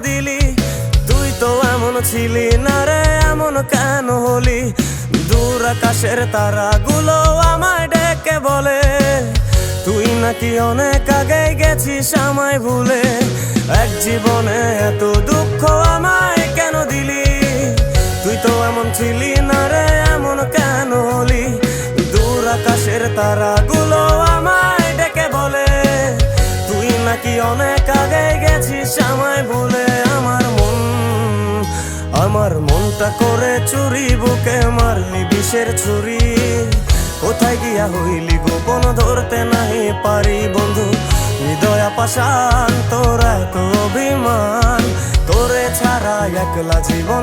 দিলি? তুই তো এমন ছিলি না রে, এমন কেন হলি? দূর আকাশের তারাগুলো আমায় ডেকে বলে তুই নাকি অনেক আগে গেছিস আমায় ভুলে। এক জীবনে এত দুঃখ আমায় কেন দিলি? তুই তো এমন ছিলি না রে, এমন কেন হলি? দূর আকাশের তারাগুলো আমায় ডেকে বলে তুই নাকি অনেক আগে গেছিস আমায় ভুলে। আমার মনটা করে চুরি, বুকে মারলি বিষের ছুরি। কোথায় গিয়া হইলি গোপন, ধরতে নাই পারি বন্ধু। হৃদয় পাষাণ তোর এত অভিমান, তোরে ছাড়া একলা জীবন